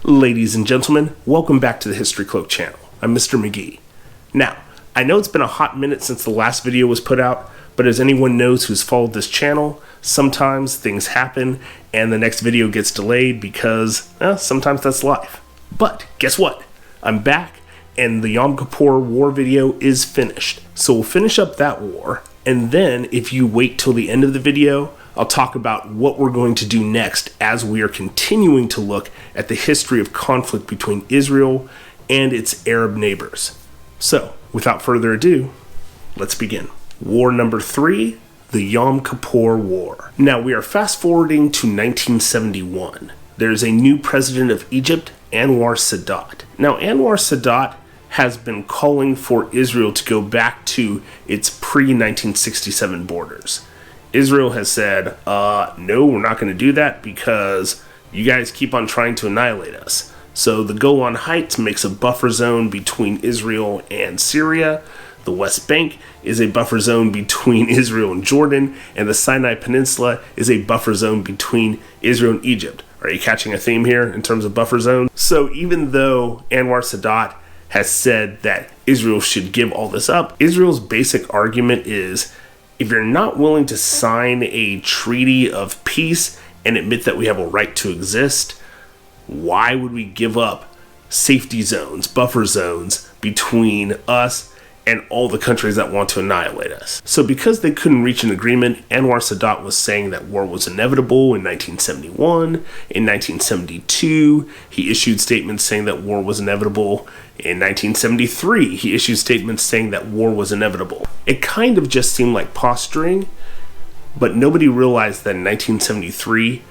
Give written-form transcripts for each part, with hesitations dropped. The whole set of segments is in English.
Ladies and gentlemen, welcome back to the History Cloak channel. I'm Mr. McGee. Now, I know it's been a hot minute since the last video was put out, but as anyone knows who's followed this channel, sometimes things happen and the next video gets delayed because, sometimes that's life. But guess what? I'm back and the Yom Kippur War video is finished. So we'll finish up that war, and then if you wait till the end of the video, I'll talk about what we're going to do next as we are continuing to look at the history of conflict between Israel and its Arab neighbors. So, without further ado, let's begin. War number 3, the Yom Kippur War. Now, we are fast forwarding to 1971. There's a new president of Egypt, Anwar Sadat. Now, Anwar Sadat has been calling for Israel to go back to its pre-1967 borders. Israel has said, no, we're not going to do that because you guys keep on trying to annihilate us. So the Golan Heights makes a buffer zone between Israel and Syria. The West Bank is a buffer zone between Israel and Jordan. And the Sinai Peninsula is a buffer zone between Israel and Egypt. Are you catching a theme here in terms of buffer zones? So even though Anwar Sadat has said that Israel should give all this up, Israel's basic argument is, if you're not willing to sign a treaty of peace and admit that we have a right to exist, why would we give up safety zones, buffer zones between us and all the countries that want to annihilate us? So because they couldn't reach an agreement, Anwar Sadat was saying that war was inevitable in 1971. In 1972, he issued statements saying that war was inevitable. In 1973, he issued statements saying that war was inevitable. It kind of just seemed like posturing, but nobody realized that in 1973,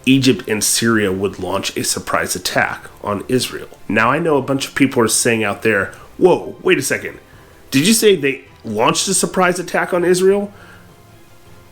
Egypt and Syria would launch a surprise attack on Israel. Now, I know a bunch of people are saying out there, whoa, wait a second. Did you say they launched a surprise attack on Israel?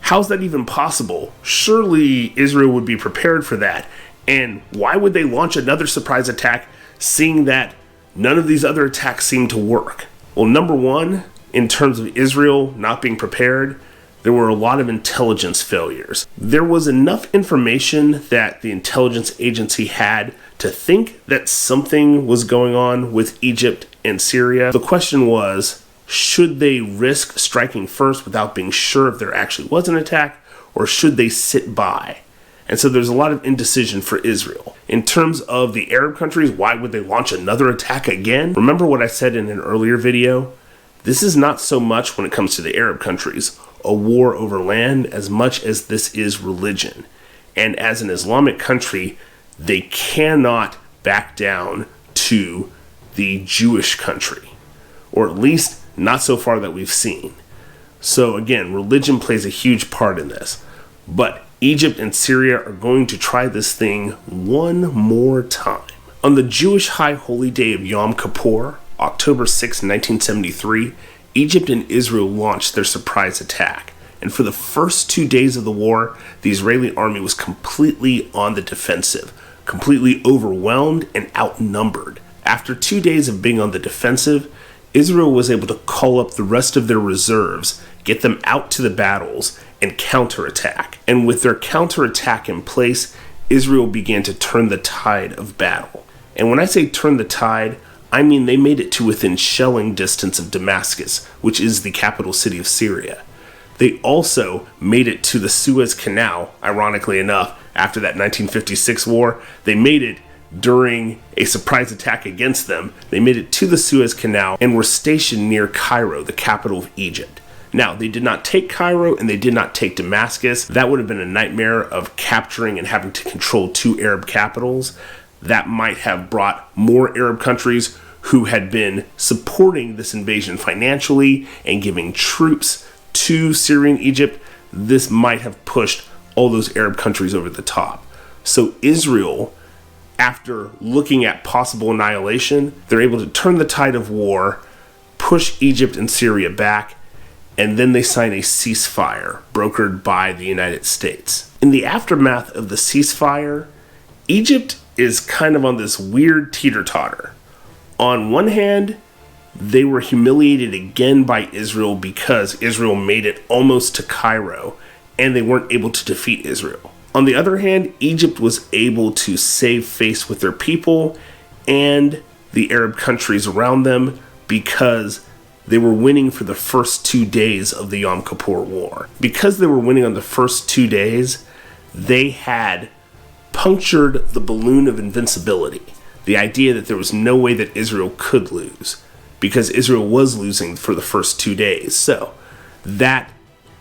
How's that even possible? Surely Israel would be prepared for that. And why would they launch another surprise attack, seeing that none of these other attacks seem to work? Well, number one, in terms of Israel not being prepared, there were a lot of intelligence failures. There was enough information that the intelligence agency had to think that something was going on with Egypt and Syria. The question was, should they risk striking first without being sure if there actually was an attack, or should they sit by? And so there's a lot of indecision for Israel. In terms of the Arab countries, why would they launch another attack again? Remember what I said in an earlier video? This is not so much, when it comes to the Arab countries, a war over land as much as this is religion. And as an Islamic country, they cannot back down to the Jewish country, or at least not so far that we've seen. So again, religion plays a huge part in this. But Egypt and Syria are going to try this thing one more time. On the Jewish high holy day of Yom Kippur, October 6, 1973, Egypt and Israel launched their surprise attack. And for the first 2 days of the war, the Israeli army was completely on the defensive, completely overwhelmed and outnumbered. After 2 days of being on the defensive, Israel was able to call up the rest of their reserves, get them out to the battles, and counterattack. And with their counterattack in place, Israel began to turn the tide of battle. And when I say turn the tide, I mean they made it to within shelling distance of Damascus, which is the capital city of Syria. They also made it to the Suez Canal, ironically enough, after that 1956 war. They made it during a surprise attack against them. They made it to the Suez Canal and were stationed near Cairo, the capital of Egypt. Now, they did not take Cairo and they did not take Damascus. That would have been a nightmare of capturing and having to control 2 Arab capitals. That might have brought more Arab countries who had been supporting this invasion financially and giving troops to Syria and Egypt. This might have pushed all those Arab countries over the top. So Israel, after looking at possible annihilation, they're able to turn the tide of war, push Egypt and Syria back, and then they sign a ceasefire brokered by the United States. In the aftermath of the ceasefire, Egypt is kind of on this weird teeter-totter. On one hand, they were humiliated again by Israel because Israel made it almost to Cairo, and they weren't able to defeat Israel. On the other hand, Egypt was able to save face with their people and the Arab countries around them because they were winning for the first 2 days of the Yom Kippur War. Because they were winning on the first 2 days, they had punctured the balloon of invincibility, the idea that there was no way that Israel could lose, because Israel was losing for the first 2 days. So that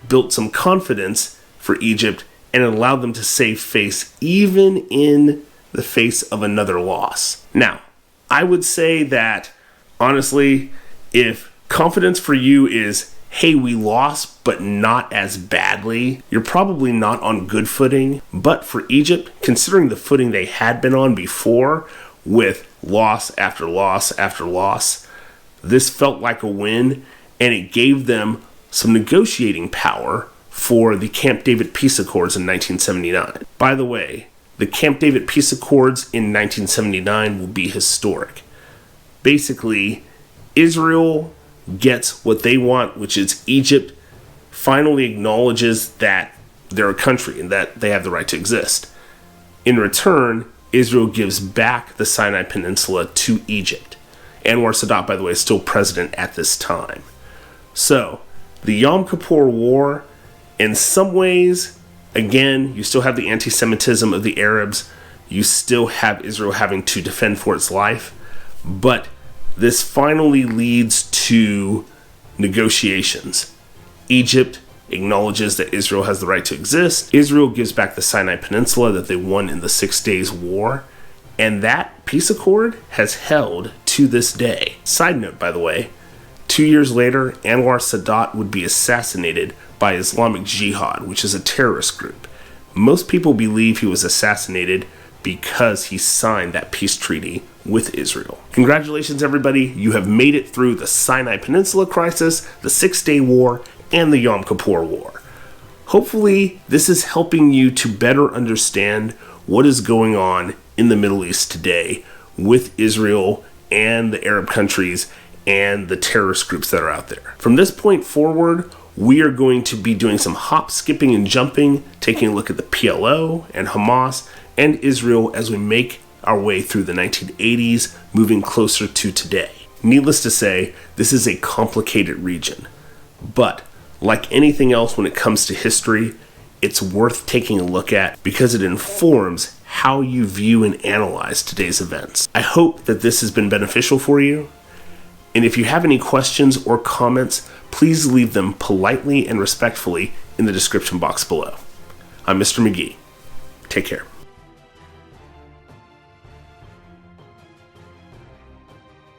built some confidence for Egypt and it allowed them to save face even in the face of another loss. Now, I would say that, honestly, if confidence for you is, hey, we lost, but not as badly, you're probably not on good footing. But for Egypt, considering the footing they had been on before, with loss after loss after loss, this felt like a win, and it gave them some negotiating power for the Camp David Peace Accords in 1979. By the way, the Camp David Peace Accords in 1979 will be historic. Basically, Israel gets what they want, which is Egypt finally acknowledges that they're a country and that they have the right to exist. In return, Israel gives back the Sinai Peninsula to Egypt. Anwar Sadat, by the way, is still president at this time. So, the Yom Kippur War, in some ways, again, you still have the anti-Semitism of the Arabs. You still have Israel having to defend for its life. But this finally leads to negotiations. Egypt acknowledges that Israel has the right to exist. Israel gives back the Sinai Peninsula that they won in the 6 Days War. And that peace accord has held to this day. Side note, by the way, 2 years later, Anwar Sadat would be assassinated by Islamic Jihad, which is a terrorist group. Most people believe he was assassinated because he signed that peace treaty with Israel. Congratulations, everybody. You have made it through the Sinai Peninsula crisis, the 6 Day War, and the Yom Kippur War. Hopefully, this is helping you to better understand what is going on in the Middle East today with Israel and the Arab countries and the terrorist groups that are out there. From this point forward, we are going to be doing some hop, skipping, and jumping, taking a look at the PLO and Hamas and Israel as we make our way through the 1980s, moving closer to today. Needless to say, this is a complicated region, but like anything else when it comes to history, it's worth taking a look at because it informs how you view and analyze today's events. I hope that this has been beneficial for you, and if you have any questions or comments, please leave them politely and respectfully in the description box below. I'm Mr. McGee. Take care.